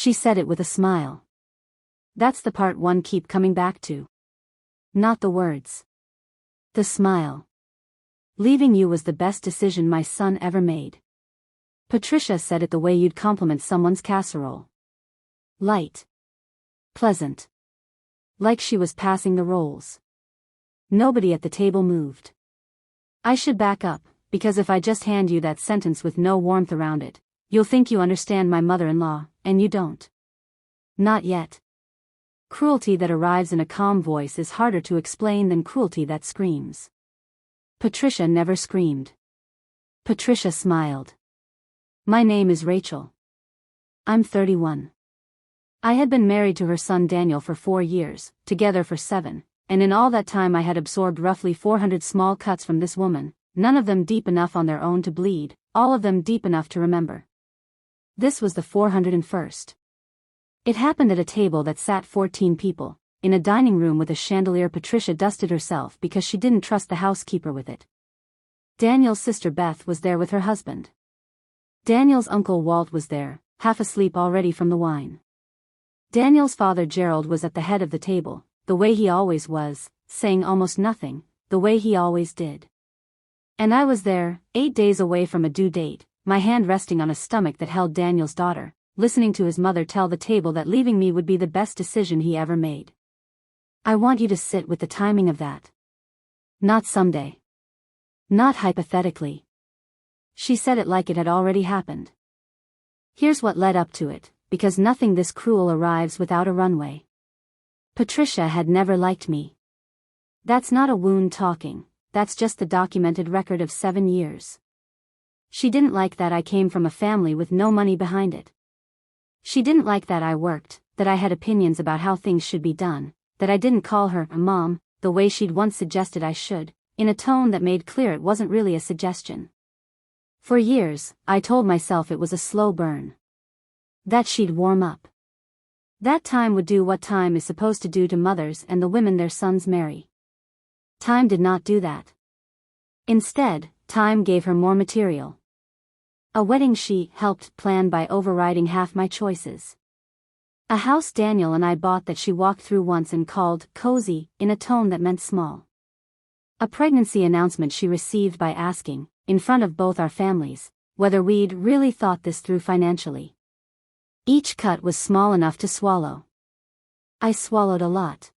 She said it with a smile. That's the part one keep coming back to. Not the words. The smile. Leaving you was the best decision my son ever made. Patricia said it the way you'd compliment someone's casserole. Light. Pleasant. Like she was passing the rolls. Nobody at the table moved. I should back up, because if I just hand you that sentence with no warmth around it, you'll think you understand my mother-in-law, and you don't. Not yet. Cruelty that arrives in a calm voice is harder to explain than cruelty that screams. Patricia never screamed. Patricia smiled. My name is Rachel. I'm 31. I had been married to her son Daniel for 4 years, together for 7, and in all that time I had absorbed roughly 400 small cuts from this woman, none of them deep enough on their own to bleed, all of them deep enough to remember. This was the 401st. It happened at a table that sat 14 people, in a dining room with a chandelier. Patricia dusted herself because she didn't trust the housekeeper with it. Daniel's sister Beth was there with her husband. Daniel's uncle Walt was there, half asleep already from the wine. Daniel's father Gerald was at the head of the table, the way he always was, saying almost nothing, the way he always did. And I was there, 8 days away from a due date, my hand resting on a stomach that held Daniel's daughter, listening to his mother tell the table that leaving me would be the best decision he ever made. I want you to sit with the timing of that. Not someday. Not hypothetically. She said it like it had already happened. Here's what led up to it, because nothing this cruel arrives without a runway. Patricia had never liked me. That's not a wound talking, that's just the documented record of 7 years. She didn't like that I came from a family with no money behind it. She didn't like that I worked, that I had opinions about how things should be done, that I didn't call her a mom, the way she'd once suggested I should, in a tone that made clear it wasn't really a suggestion. For years, I told myself it was a slow burn. That she'd warm up. That time would do what time is supposed to do to mothers and the women their sons marry. Time did not do that. Instead, time gave her more material. A wedding she helped plan by overriding half my choices. A house Daniel and I bought that she walked through once and called cozy, in a tone that meant small. A pregnancy announcement she received by asking, in front of both our families, whether we'd really thought this through financially. Each cut was small enough to swallow. I swallowed a lot.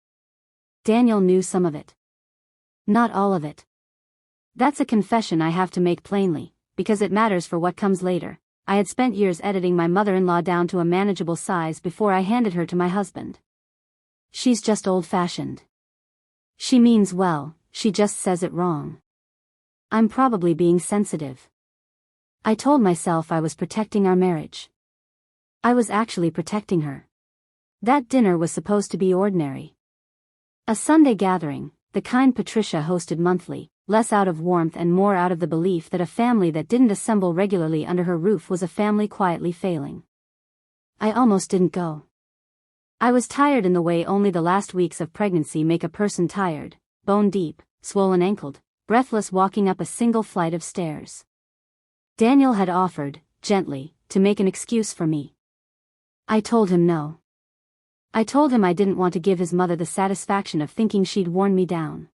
Daniel knew some of it. Not all of it. That's a confession I have to make plainly, because it matters for what comes later. I had spent years editing my mother-in-law down to a manageable size before I handed her to my husband. She's just old-fashioned. She means well, she just says it wrong. I'm probably being sensitive. I told myself I was protecting our marriage. I was actually protecting her. That dinner was supposed to be ordinary. A Sunday gathering, the kind Patricia hosted monthly, less out of warmth and more out of the belief that a family that didn't assemble regularly under her roof was a family quietly failing. I almost didn't go. I was tired in the way only the last weeks of pregnancy make a person tired, bone deep, swollen ankled, breathless walking up a single flight of stairs. Daniel had offered, gently, to make an excuse for me. I told him no. I told him I didn't want to give his mother the satisfaction of thinking she'd worn me down.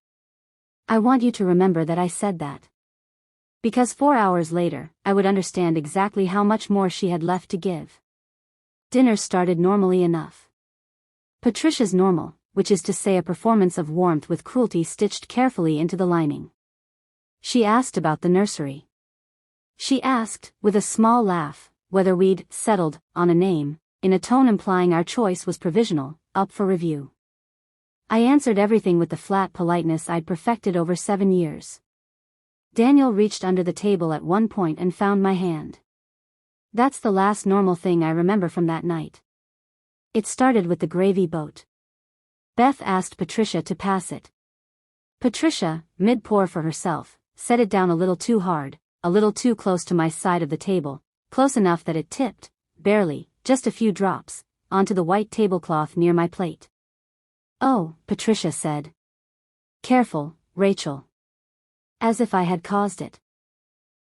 I want you to remember that I said that. Because 4 hours later, I would understand exactly how much more she had left to give. Dinner started normally enough. Patricia's normal, which is to say a performance of warmth with cruelty stitched carefully into the lining. She asked about the nursery. She asked, with a small laugh, whether we'd settled on a name, in a tone implying our choice was provisional, up for review. I answered everything with the flat politeness I'd perfected over 7 years. Daniel reached under the table at one point and found my hand. That's the last normal thing I remember from that night. It started with the gravy boat. Beth asked Patricia to pass it. Patricia, mid-pour for herself, set it down a little too hard, a little too close to my side of the table, close enough that it tipped, barely, just a few drops, onto the white tablecloth near my plate. "Oh," Patricia said. "Careful, Rachel." As if I had caused it.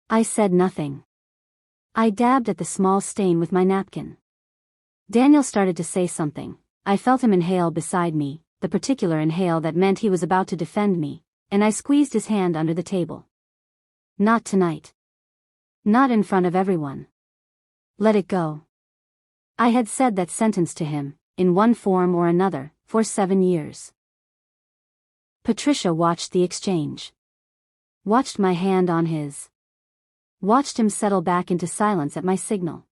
I said nothing. I dabbed at the small stain with my napkin. Daniel started to say something. I felt him inhale beside me, the particular inhale that meant he was about to defend me, and I squeezed his hand under the table. Not tonight. Not in front of everyone. Let it go. I had said that sentence to him, in one form or another, for 7 years. Patricia watched the exchange. Watched my hand on his. Watched him settle back into silence at my signal.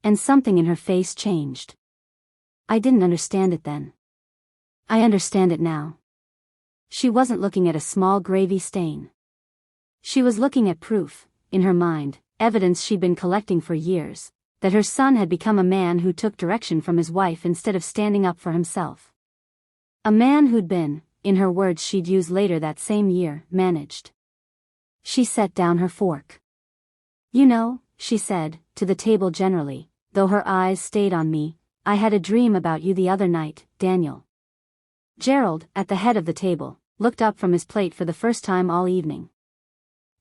And something in her face changed. I didn't understand it then. I understand it now. She wasn't looking at a small gravy stain. She was looking at proof, in her mind, evidence she'd been collecting for years, that her son had become a man who took direction from his wife instead of standing up for himself. A man who'd been, in her words she'd use later that same year, managed. She set down her fork. You know, she said, to the table generally, though her eyes stayed on me, I had a dream about you the other night, Daniel. Gerald, at the head of the table, looked up from his plate for the first time all evening.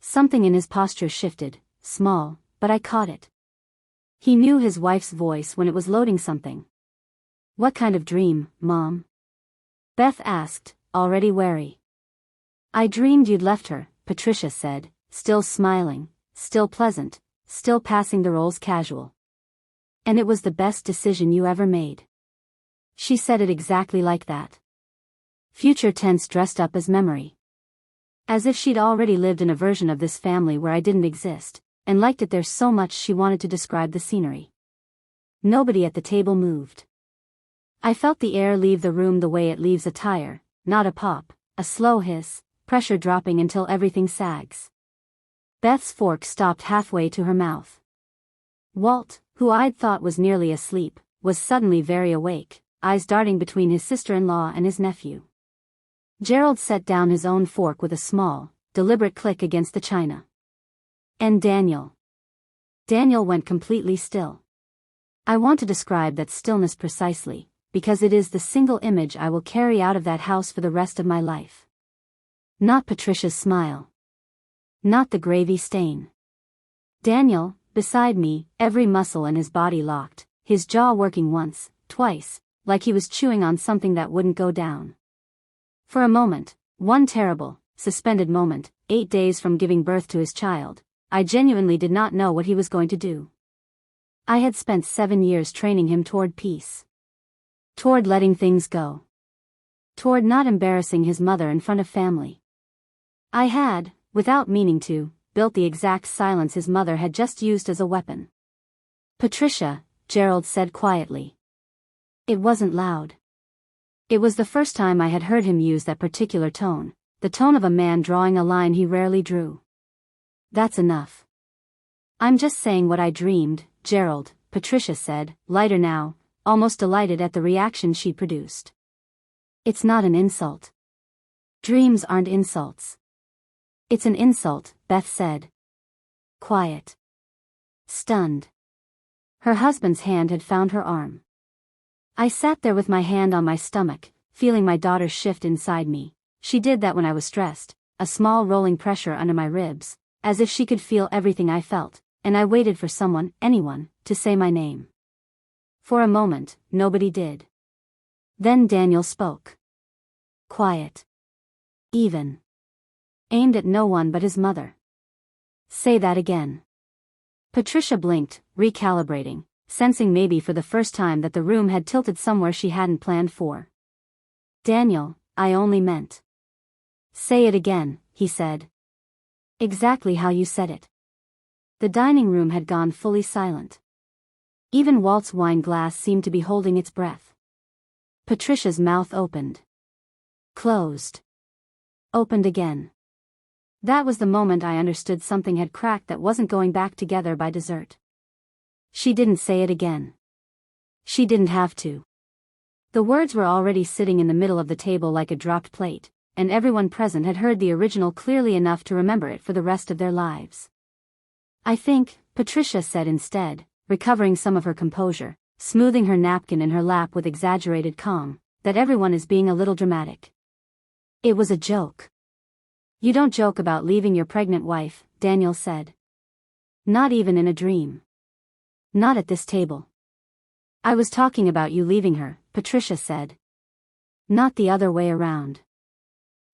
Something in his posture shifted, small, but I caught it. He knew his wife's voice when it was loading something. What kind of dream, Mom? Beth asked, already wary. I dreamed you'd left her, Patricia said, still smiling, still pleasant, still passing the roles casual. And it was the best decision you ever made. She said it exactly like that. Future tense dressed up as memory. As if she'd already lived in a version of this family where I didn't exist, and liked it there so much she wanted to describe the scenery. Nobody at the table moved. I felt the air leave the room the way it leaves a tire, not a pop, a slow hiss, pressure dropping until everything sags. Beth's fork stopped halfway to her mouth. Walt, who I'd thought was nearly asleep, was suddenly very awake, eyes darting between his sister-in-law and his nephew. Gerald set down his own fork with a small, deliberate click against the china. And Daniel. Daniel went completely still. I want to describe that stillness precisely, because it is the single image I will carry out of that house for the rest of my life. Not Patricia's smile. Not the gravy stain. Daniel, beside me, every muscle in his body locked, his jaw working once, twice, like he was chewing on something that wouldn't go down. For a moment, one terrible, suspended moment, 8 days from giving birth to his child, I genuinely did not know what he was going to do. I had spent 7 years training him toward peace. Toward letting things go. Toward not embarrassing his mother in front of family. I had, without meaning to, built the exact silence his mother had just used as a weapon. Patricia, Gerald said quietly. It wasn't loud. It was the first time I had heard him use that particular tone, the tone of a man drawing a line he rarely drew. That's enough. I'm just saying what I dreamed, Gerald, Patricia said, lighter now, almost delighted at the reaction she produced. It's not an insult. Dreams aren't insults. It's an insult, Beth said. Quiet. Stunned. Her husband's hand had found her arm. I sat there with my hand on my stomach, feeling my daughter shift inside me. She did that when I was stressed, a small rolling pressure under my ribs, as if she could feel everything I felt, and I waited for someone, anyone, to say my name. For a moment, nobody did. Then Daniel spoke. Quiet. Even. Aimed at no one but his mother. Say that again. Patricia blinked, recalibrating, sensing maybe for the first time that the room had tilted somewhere she hadn't planned for. Daniel, I only meant. Say it again, he said. Exactly how you said it. The dining room had gone fully silent. Even Walt's wine glass seemed to be holding its breath. Patricia's mouth opened. Closed. Opened again. That was the moment I understood something had cracked that wasn't going back together by dessert. She didn't say it again. She didn't have to. The words were already sitting in the middle of the table like a dropped plate, and everyone present had heard the original clearly enough to remember it for the rest of their lives. I think, Patricia said instead, recovering some of her composure, smoothing her napkin in her lap with exaggerated calm, that everyone is being a little dramatic. It was a joke. You don't joke about leaving your pregnant wife, Daniel said. Not even in a dream. Not at this table. I was talking about you leaving her, Patricia said. Not the other way around.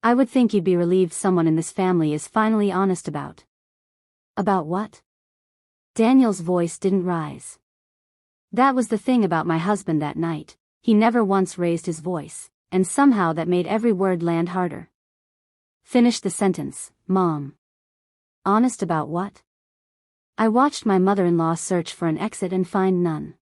I would think you'd be relieved someone in this family is finally honest about. About what? Daniel's voice didn't rise. That was the thing about my husband that night. He never once raised his voice, and somehow that made every word land harder. Finish the sentence, Mom. Honest about what? I watched my mother-in-law search for an exit and find none.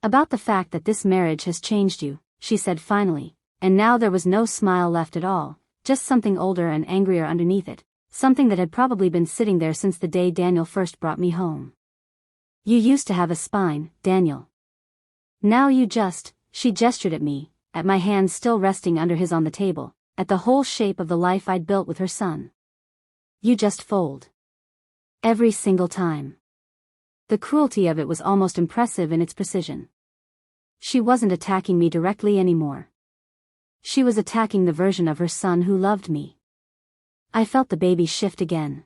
About the fact that this marriage has changed you, she said finally, and now there was no smile left at all, just something older and angrier underneath it, something that had probably been sitting there since the day Daniel first brought me home. You used to have a spine, Daniel. Now you just, she gestured at me, at my hands still resting under his on the table, at the whole shape of the life I'd built with her son. You just fold. Every single time. The cruelty of it was almost impressive in its precision. She wasn't attacking me directly anymore. She was attacking the version of her son who loved me. I felt the baby shift again.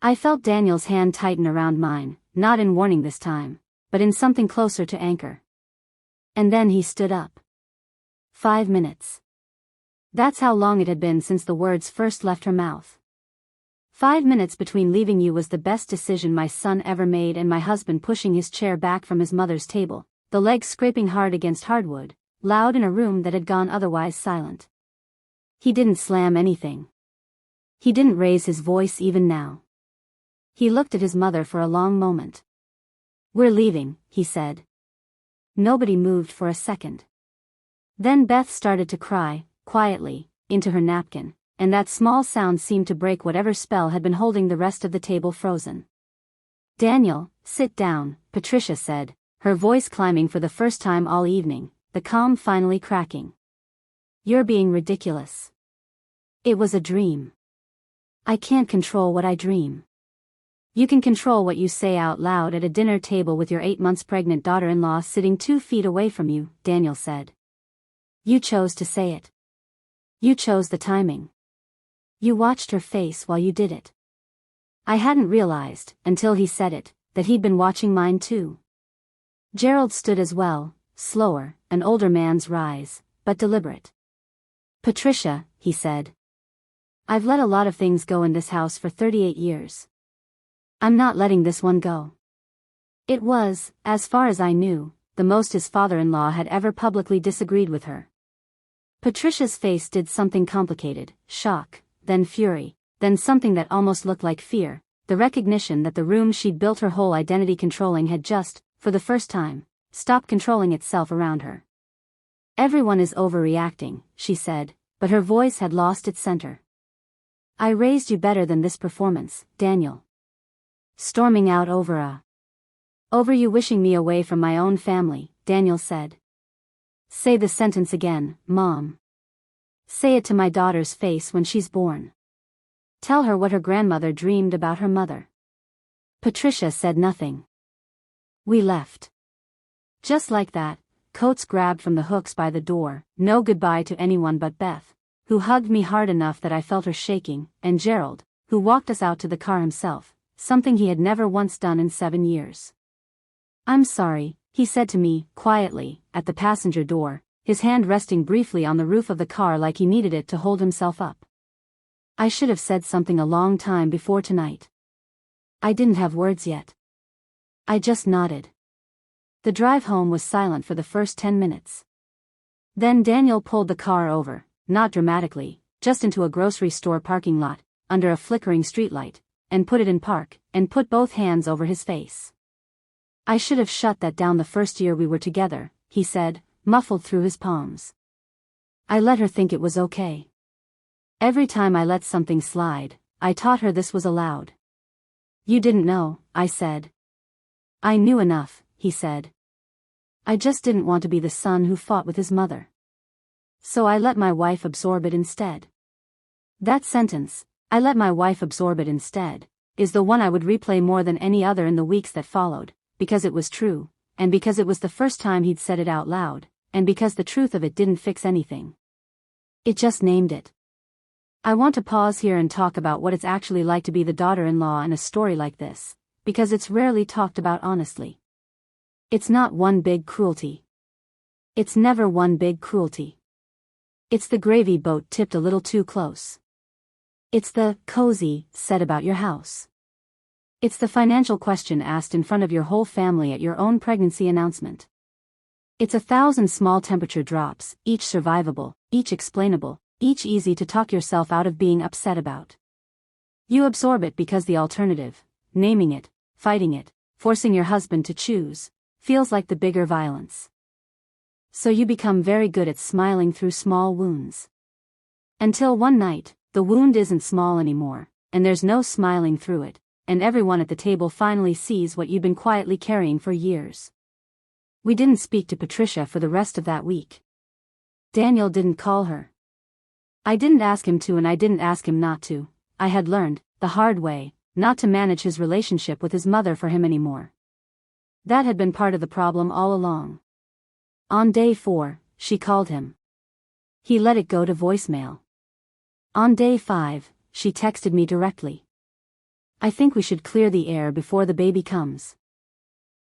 I felt Daniel's hand tighten around mine, not in warning this time, but in something closer to anchor. And then he stood up. 5 minutes. That's how long it had been since the words first left her mouth. 5 minutes between leaving you was the best decision my son ever made and my husband pushing his chair back from his mother's table, the legs scraping hard against hardwood, loud in a room that had gone otherwise silent. He didn't slam anything. He didn't raise his voice even now. He looked at his mother for a long moment. We're leaving, he said. Nobody moved for a second. Then Beth started to cry, quietly, into her napkin, and that small sound seemed to break whatever spell had been holding the rest of the table frozen. Daniel, sit down, Patricia said, her voice climbing for the first time all evening, the calm finally cracking. You're being ridiculous. It was a dream. I can't control what I dream. You can control what you say out loud at a dinner table with your 8 months pregnant daughter-in-law sitting 2 feet away from you, Daniel said. You chose to say it. You chose the timing. You watched her face while you did it. I hadn't realized, until he said it, that he'd been watching mine too. Gerald stood as well, slower, an older man's rise, but deliberate. Patricia, he said. I've let a lot of things go in this house for 38 years. I'm not letting this one go. It was, as far as I knew, the most his father-in-law had ever publicly disagreed with her. Patricia's face did something complicated, shock, then fury, then something that almost looked like fear, the recognition that the room she'd built her whole identity controlling had just, for the first time, stopped controlling itself around her. Everyone is overreacting, she said, but her voice had lost its center. I raised you better than this performance, Daniel. Storming out over you wishing me away from my own family, Daniel said. Say the sentence again, Mom. Say it to my daughter's face when she's born. Tell her what her grandmother dreamed about her mother. Patricia said nothing. We left. Just like that, coats grabbed from the hooks by the door, no goodbye to anyone but Beth, who hugged me hard enough that I felt her shaking, and Gerald, who walked us out to the car himself, something he had never once done in 7 years. I'm sorry, he said to me, quietly, at the passenger door, his hand resting briefly on the roof of the car like he needed it to hold himself up. I should have said something a long time before tonight. I didn't have words yet. I just nodded. The drive home was silent for the first 10 minutes. Then Daniel pulled the car over, not dramatically, just into a grocery store parking lot, under a flickering streetlight, and put it in park, and put both hands over his face. I should have shut that down the first year we were together, he said, muffled through his palms. I let her think it was okay. Every time I let something slide, I taught her this was allowed. You didn't know, I said. I knew enough, he said. I just didn't want to be the son who fought with his mother. So I let my wife absorb it instead. That sentence, I let my wife absorb it instead, is the one I would replay more than any other in the weeks that followed, because it was true, and because it was the first time he'd said it out loud, and because the truth of it didn't fix anything. It just named it. I want to pause here and talk about what it's actually like to be the daughter-in-law in a story like this, because it's rarely talked about honestly. It's not one big cruelty. It's never one big cruelty. It's the gravy boat tipped a little too close. It's the cozy said about your house. It's the financial question asked in front of your whole family at your own pregnancy announcement. It's 1,000 small temperature drops, each survivable, each explainable, each easy to talk yourself out of being upset about. You absorb it because the alternative, naming it, fighting it, forcing your husband to choose, feels like the bigger violence. So you become very good at smiling through small wounds. Until one night, the wound isn't small anymore, and there's no smiling through it, and everyone at the table finally sees what you've been quietly carrying for years. We didn't speak to Patricia for the rest of that week. Daniel didn't call her. I didn't ask him to and I didn't ask him not to. I had learned, the hard way, not to manage his relationship with his mother for him anymore. That had been part of the problem all along. On day 4, she called him. He let it go to voicemail. On day 5, she texted me directly. I think we should clear the air before the baby comes.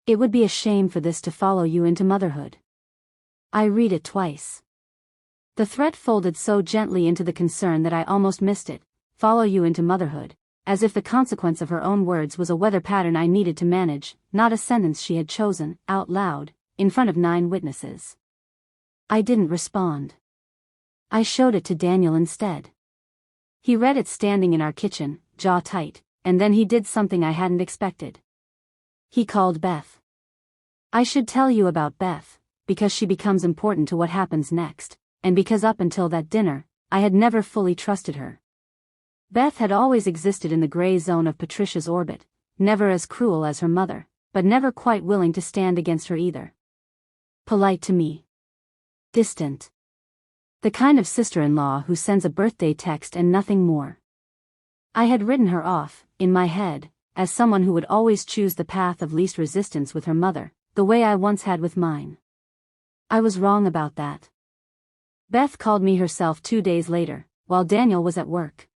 It would be a shame for this to follow you into motherhood. I read it twice. The threat folded so gently into the concern that I almost missed it, follow you into motherhood, as if the consequence of her own words was a weather pattern I needed to manage, not a sentence she had chosen, out loud, in front of 9 witnesses. I didn't respond. I showed it to Daniel instead. He read it standing in our kitchen, jaw tight, and then he did something I hadn't expected. He called Beth. I should tell you about Beth, because she becomes important to what happens next, and because up until that dinner, I had never fully trusted her. Beth had always existed in the gray zone of Patricia's orbit, never as cruel as her mother, but never quite willing to stand against her either. Polite to me. Distant. The kind of sister-in-law who sends a birthday text and nothing more. I had written her off, in my head, as someone who would always choose the path of least resistance with her mother, the way I once had with mine. I was wrong about that. Beth called me herself 2 days later, while Daniel was at work.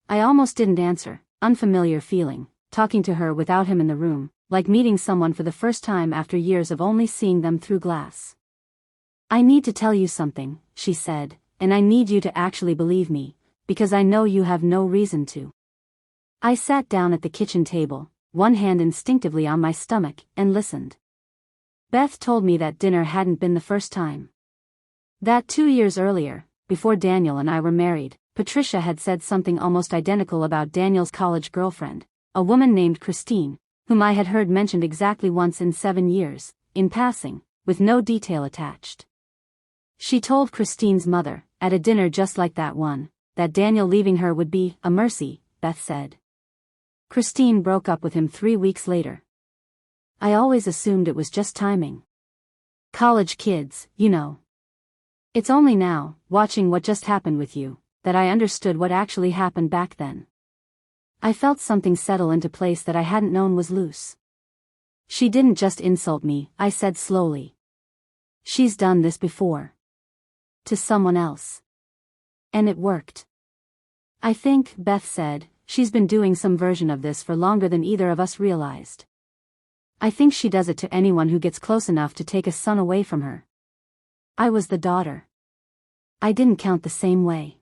I almost didn't answer, unfamiliar feeling, talking to her without him in the room, like meeting someone for the first time after years of only seeing them through glass. I need to tell you something, she said, and I need you to actually believe me, because I know you have no reason to. I sat down at the kitchen table, one hand instinctively on my stomach, and listened. Beth told me that dinner hadn't been the first time. That 2 years earlier, before Daniel and I were married, Patricia had said something almost identical about Daniel's college girlfriend, a woman named Christine, whom I had heard mentioned exactly once in 7 years, in passing, with no detail attached. She told Christine's mother, at a dinner just like that one, that Daniel leaving her would be a mercy, Beth said. Christine broke up with him 3 weeks later. I always assumed it was just timing. College kids, you know. It's only now, watching what just happened with you, that I understood what actually happened back then. I felt something settle into place that I hadn't known was loose. She didn't just insult me, I said slowly. She's done this before. To someone else. And it worked. I think, Beth said, she's been doing some version of this for longer than either of us realized. I think she does it to anyone who gets close enough to take a son away from her. I was the daughter. I didn't count the same way.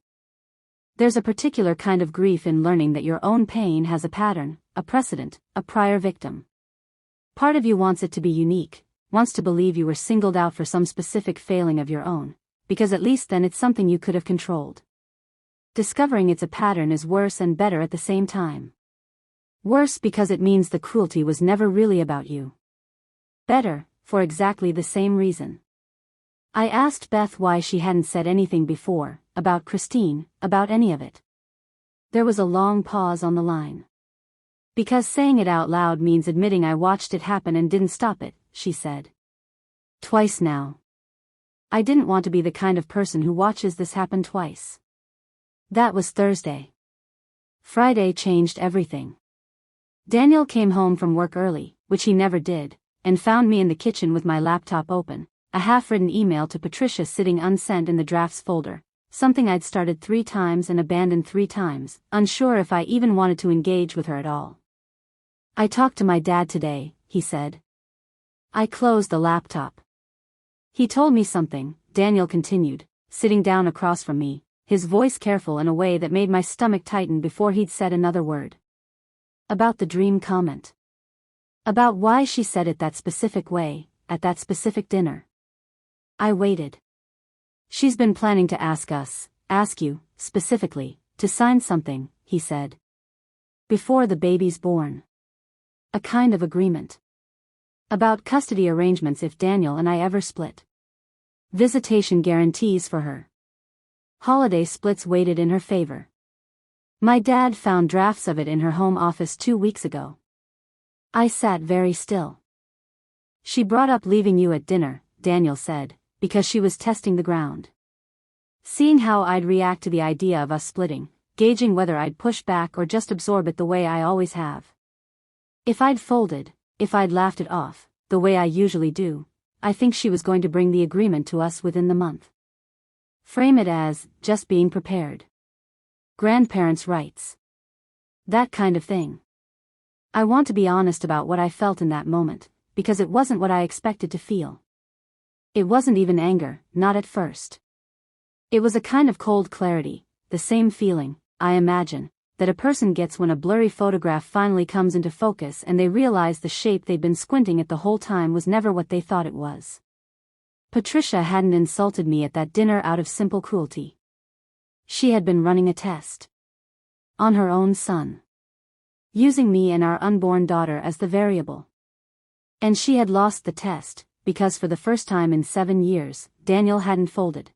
There's a particular kind of grief in learning that your own pain has a pattern, a precedent, a prior victim. Part of you wants it to be unique, wants to believe you were singled out for some specific failing of your own, because at least then it's something you could have controlled. Discovering it's a pattern is worse and better at the same time. Worse because it means the cruelty was never really about you. Better, for exactly the same reason. I asked Beth why she hadn't said anything before, about Christine, about any of it. There was a long pause on the line. Because saying it out loud means admitting I watched it happen and didn't stop it, she said. Twice now. I didn't want to be the kind of person who watches this happen twice. That was Thursday. Friday changed everything. Daniel came home from work early, which he never did, and found me in the kitchen with my laptop open, a half-written email to Patricia sitting unsent in the drafts folder, something I'd started 3 times and abandoned 3 times, unsure if I even wanted to engage with her at all. I talked to my dad today, he said. I closed the laptop. He told me something, Daniel continued, sitting down across from me, his voice careful in a way that made my stomach tighten before he'd said another word. About the dream comment. About why she said it that specific way, at that specific dinner. I waited. She's been planning to ask you, specifically, to sign something, he said. Before the baby's born. A kind of agreement. About custody arrangements if Daniel and I ever split. Visitation guarantees for her. Holiday splits weighted in her favor. My dad found drafts of it in her home office 2 weeks ago. I sat very still. She brought up leaving you at dinner, Daniel said, because she was testing the ground. Seeing how I'd react to the idea of us splitting, gauging whether I'd push back or just absorb it the way I always have. If I'd folded, if I'd laughed it off, the way I usually do, I think she was going to bring the agreement to us within the month. Frame it as, just being prepared. Grandparents' rights. That kind of thing. I want to be honest about what I felt in that moment, because it wasn't what I expected to feel. It wasn't even anger, not at first. It was a kind of cold clarity, the same feeling, I imagine, that a person gets when a blurry photograph finally comes into focus and they realize the shape they'd been squinting at the whole time was never what they thought it was. Patricia hadn't insulted me at that dinner out of simple cruelty. She had been running a test. On her own son. Using me and our unborn daughter as the variable. And she had lost the test, because for the first time in 7 years, Daniel hadn't folded.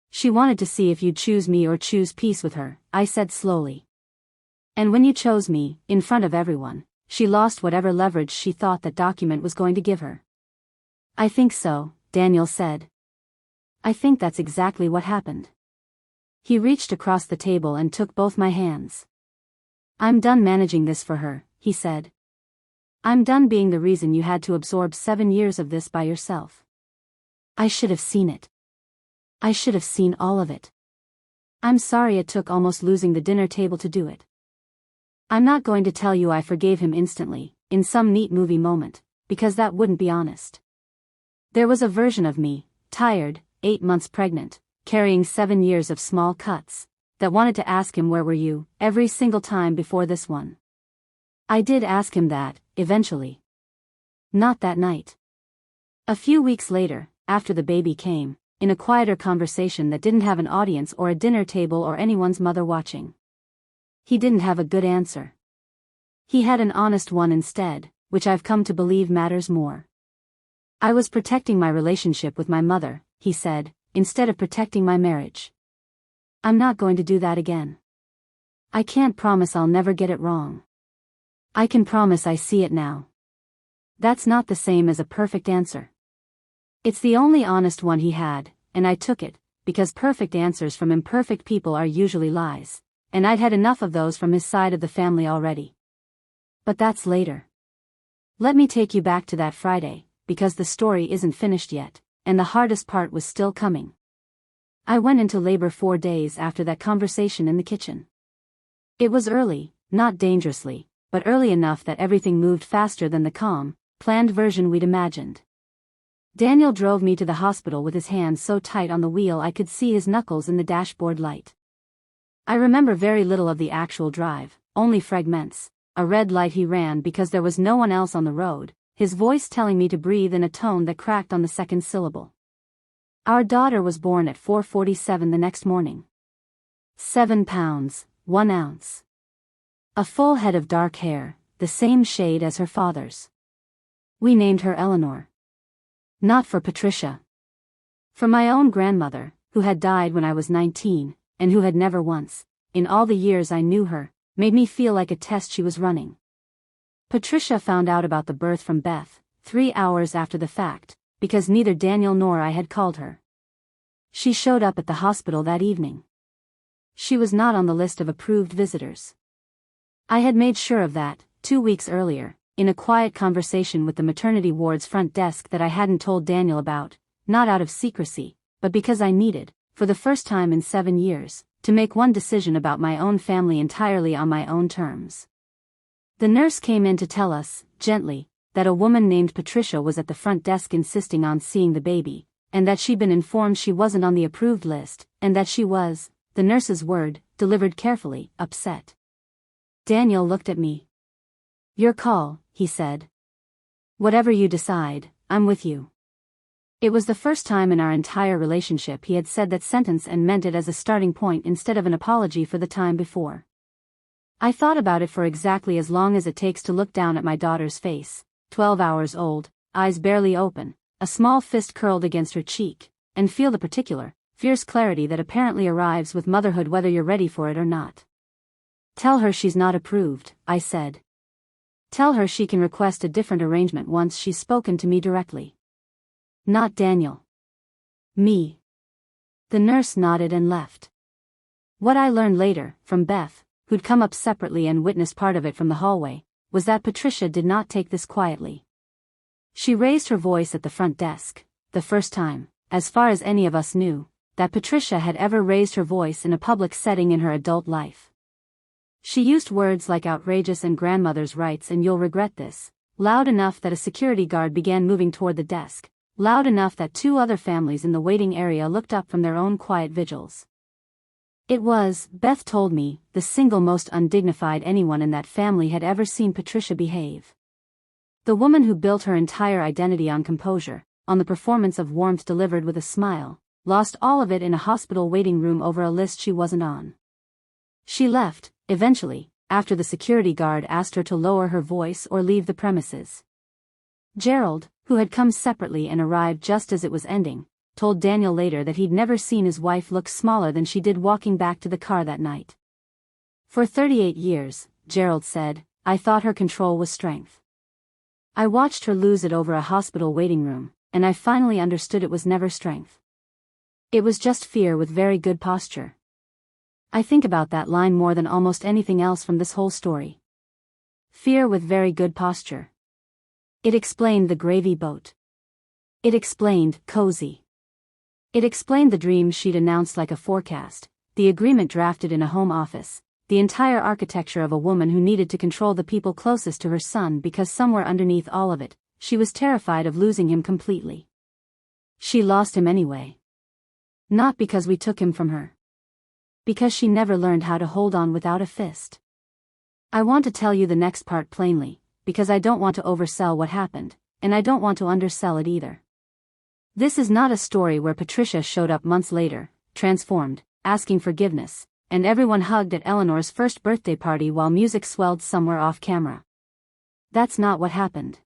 She wanted to see if you'd choose me or choose peace with her, I said slowly. And when you chose me, in front of everyone, she lost whatever leverage she thought that document was going to give her. I think so, Daniel said. I think that's exactly what happened. He reached across the table and took both my hands. I'm done managing this for her, he said. I'm done being the reason you had to absorb 7 years of this by yourself. I should have seen it. I should have seen all of it. I'm sorry it took almost losing the dinner table to do it. I'm not going to tell you I forgave him instantly, in some neat movie moment, because that wouldn't be honest. There was a version of me, tired, 8 months pregnant, carrying 7 years of small cuts, that wanted to ask him where were you, every single time before this one. I did ask him that, eventually. Not that night. A few weeks later, after the baby came, in a quieter conversation that didn't have an audience or a dinner table or anyone's mother watching. He didn't have a good answer. He had an honest one instead, which I've come to believe matters more. I was protecting my relationship with my mother, he said, instead of protecting my marriage. I'm not going to do that again. I can't promise I'll never get it wrong. I can promise I see it now. That's not the same as a perfect answer. It's the only honest one he had, and I took it, because perfect answers from imperfect people are usually lies, and I'd had enough of those from his side of the family already. But that's later. Let me take you back to that Friday, because the story isn't finished yet, and the hardest part was still coming. I went into labor 4 days after that conversation in the kitchen. It was early, not dangerously, but early enough that everything moved faster than the calm, planned version we'd imagined. Daniel drove me to the hospital with his hands so tight on the wheel I could see his knuckles in the dashboard light. I remember very little of the actual drive, only fragments. A red light he ran because there was no one else on the road, his voice telling me to breathe in a tone that cracked on the second syllable. Our daughter was born at 4:47 the next morning. 7 pounds, 1 ounce. A full head of dark hair, the same shade as her father's. We named her Eleanor. Not for Patricia. For my own grandmother, who had died when I was 19, and who had never once, in all the years I knew her, made me feel like a test she was running. Patricia found out about the birth from Beth, 3 hours after the fact, because neither Daniel nor I had called her. She showed up at the hospital that evening. She was not on the list of approved visitors. I had made sure of that, 2 weeks earlier, in a quiet conversation with the maternity ward's front desk that I hadn't told Daniel about, not out of secrecy, but because I needed, for the first time in 7 years, to make one decision about my own family entirely on my own terms. The nurse came in to tell us, gently, that a woman named Patricia was at the front desk insisting on seeing the baby, and that she'd been informed she wasn't on the approved list, and that she was, the nurse's word, delivered carefully, upset. Daniel looked at me. "Your call," he said. "Whatever you decide, I'm with you." It was the first time in our entire relationship he had said that sentence and meant it as a starting point instead of an apology for the time before. I thought about it for exactly as long as it takes to look down at my daughter's face, 12 hours old, eyes barely open, a small fist curled against her cheek, and feel the particular, fierce clarity that apparently arrives with motherhood whether you're ready for it or not. "Tell her she's not approved," I said. "Tell her she can request a different arrangement once she's spoken to me directly." "Not Daniel." "Me." The nurse nodded and left. What I learned later, from Beth, who'd come up separately and witnessed part of it from the hallway, was that Patricia did not take this quietly. She raised her voice at the front desk, the first time, as far as any of us knew, that Patricia had ever raised her voice in a public setting in her adult life. She used words like outrageous and grandmother's rights and "you'll regret this," loud enough that a security guard began moving toward the desk, loud enough that 2 other families in the waiting area looked up from their own quiet vigils. It was, Beth told me, the single most undignified anyone in that family had ever seen Patricia behave. The woman who built her entire identity on composure, on the performance of warmth delivered with a smile, lost all of it in a hospital waiting room over a list she wasn't on. She left, eventually, after the security guard asked her to lower her voice or leave the premises. Gerald, who had come separately and arrived just as it was ending, told Daniel later that he'd never seen his wife look smaller than she did walking back to the car that night. "For 38 years, Gerald said, I thought her control was strength. I watched her lose it over a hospital waiting room, and I finally understood it was never strength. It was just fear with very good posture." I think about that line more than almost anything else from this whole story. Fear with very good posture. It explained the gravy boat. It explained cozy. It explained the dreams she'd announced like a forecast, the agreement drafted in a home office, the entire architecture of a woman who needed to control the people closest to her son because somewhere underneath all of it, she was terrified of losing him completely. She lost him anyway. Not because we took him from her. Because she never learned how to hold on without a fist. I want to tell you the next part plainly, because I don't want to oversell what happened, and I don't want to undersell it either. This is not a story where Patricia showed up months later, transformed, asking forgiveness, and everyone hugged at Eleanor's first birthday party while music swelled somewhere off camera. That's not what happened.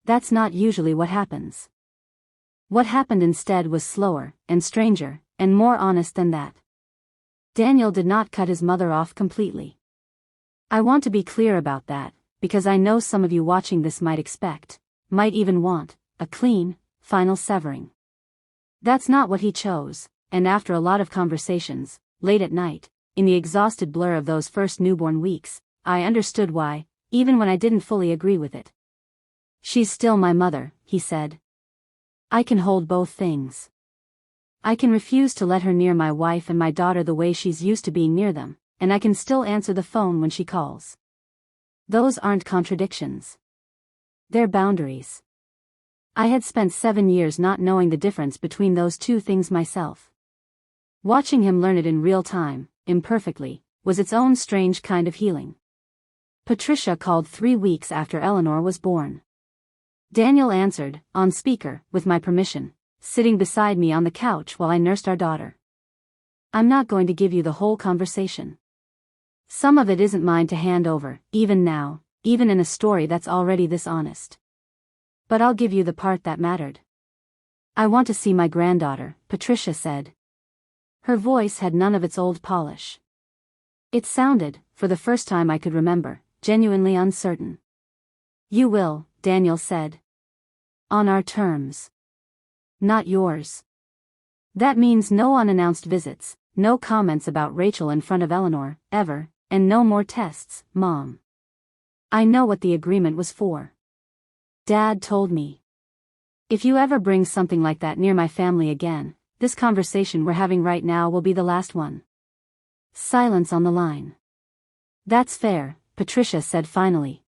That's not usually what happens. What happened instead was slower, and stranger, and more honest than that. Daniel did not cut his mother off completely. I want to be clear about that, because I know some of you watching this might expect, might even want, a clean, final severing. That's not what he chose, and after a lot of conversations, late at night, in the exhausted blur of those first newborn weeks, I understood why, even when I didn't fully agree with it. "She's still my mother," he said. "I can hold both things. I can refuse to let her near my wife and my daughter the way she's used to being near them, and I can still answer the phone when she calls. Those aren't contradictions. They're boundaries." I had spent 7 years not knowing the difference between those two things myself. Watching him learn it in real time, imperfectly, was its own strange kind of healing. Patricia called 3 weeks after Eleanor was born. Daniel answered, on speaker, with my permission, sitting beside me on the couch while I nursed our daughter. I'm not going to give you the whole conversation. Some of it isn't mine to hand over, even now, even in a story that's already this honest. But I'll give you the part that mattered. "I want to see my granddaughter," Patricia said. Her voice had none of its old polish. It sounded, for the first time I could remember, genuinely uncertain. "You will," Daniel said. "On our terms. Not yours. That means no unannounced visits, no comments about Rachel in front of Eleanor, ever, and no more tests, Mom. I know what the agreement was for. Dad told me. If you ever bring something like that near my family again, this conversation we're having right now will be the last one." Silence on the line. "That's fair," Patricia said finally.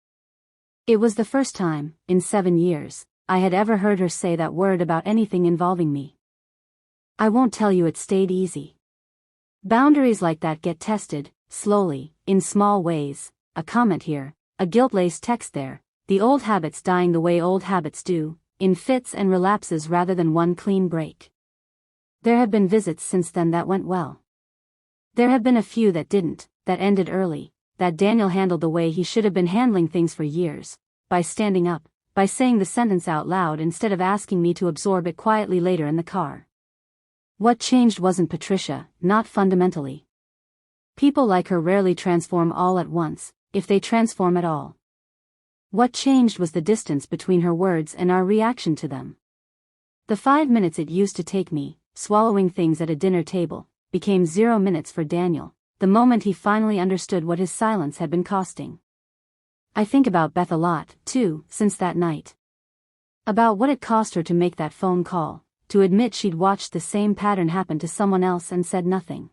It was the first time, in 7 years, I had ever heard her say that word about anything involving me. I won't tell you it stayed easy. Boundaries like that get tested, slowly, in small ways, a comment here, a guilt-laced text there, the old habits dying the way old habits do, in fits and relapses rather than one clean break. There have been visits since then that went well. There have been a few that didn't, that ended early, that Daniel handled the way he should have been handling things for years, by standing up, by saying the sentence out loud instead of asking me to absorb it quietly later in the car. What changed wasn't Patricia, not fundamentally. People like her rarely transform all at once, if they transform at all. What changed was the distance between her words and our reaction to them. The 5 minutes it used to take me, swallowing things at a dinner table, became 0 minutes for Daniel, the moment he finally understood what his silence had been costing. I think about Beth a lot, too, since that night. About what it cost her to make that phone call, to admit she'd watched the same pattern happen to someone else and said nothing.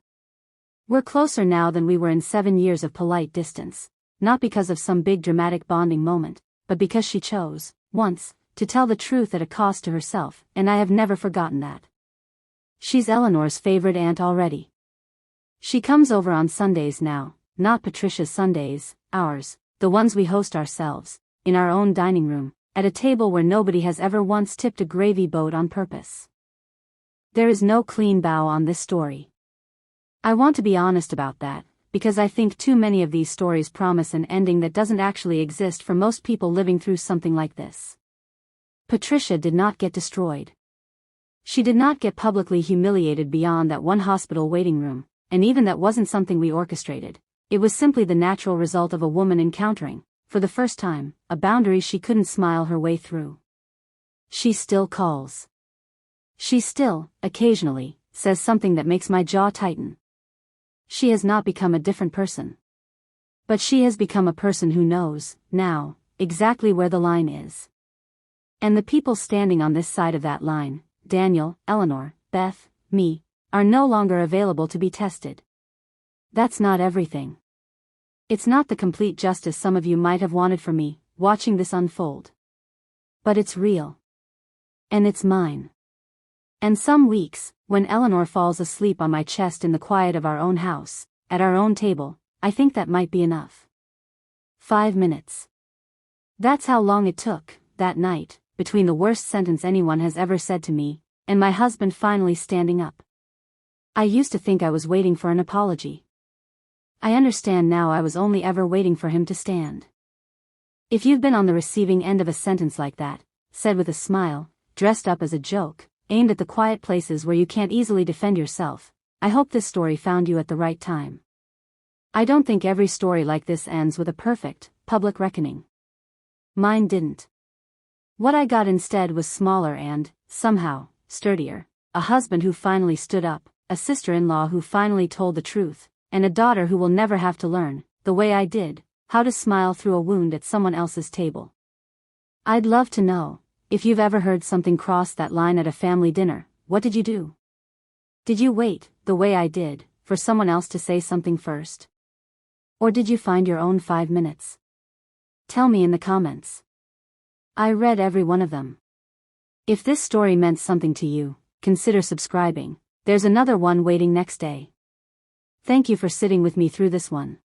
We're closer now than we were in 7 years of polite distance, not because of some big dramatic bonding moment, but because she chose, once, to tell the truth at a cost to herself, and I have never forgotten that. She's Eleanor's favorite aunt already. She comes over on Sundays now, not Patricia's Sundays, ours, the ones we host ourselves, in our own dining room, at a table where nobody has ever once tipped a gravy boat on purpose. There is no clean bow on this story. I want to be honest about that, because I think too many of these stories promise an ending that doesn't actually exist for most people living through something like this. Patricia did not get destroyed. She did not get publicly humiliated beyond that one hospital waiting room, and even that wasn't something we orchestrated. It was simply the natural result of a woman encountering, for the first time, a boundary she couldn't smile her way through. She still calls. She still, occasionally, says something that makes my jaw tighten. She has not become a different person. But she has become a person who knows, now, exactly where the line is. And the people standing on this side of that line, Daniel, Eleanor, Beth, me, are no longer available to be tested. That's not everything. It's not the complete justice some of you might have wanted for me, watching this unfold. But it's real. And it's mine. And some weeks, when Eleanor falls asleep on my chest in the quiet of our own house, at our own table, I think that might be enough. 5 minutes. That's how long it took, that night, between the worst sentence anyone has ever said to me, and my husband finally standing up. I used to think I was waiting for an apology. I understand now I was only ever waiting for him to stand. If you've been on the receiving end of a sentence like that, said with a smile, dressed up as a joke, aimed at the quiet places where you can't easily defend yourself, I hope this story found you at the right time. I don't think every story like this ends with a perfect, public reckoning. Mine didn't. What I got instead was smaller and, somehow, sturdier, a husband who finally stood up, a sister-in-law who finally told the truth, and a daughter who will never have to learn, the way I did, how to smile through a wound at someone else's table. I'd love to know, if you've ever heard something cross that line at a family dinner, what did you do? Did you wait, the way I did, for someone else to say something first? Or did you find your own 5 minutes? Tell me in the comments. I read every one of them. If this story meant something to you, consider subscribing. There's another one waiting next day. Thank you for sitting with me through this one.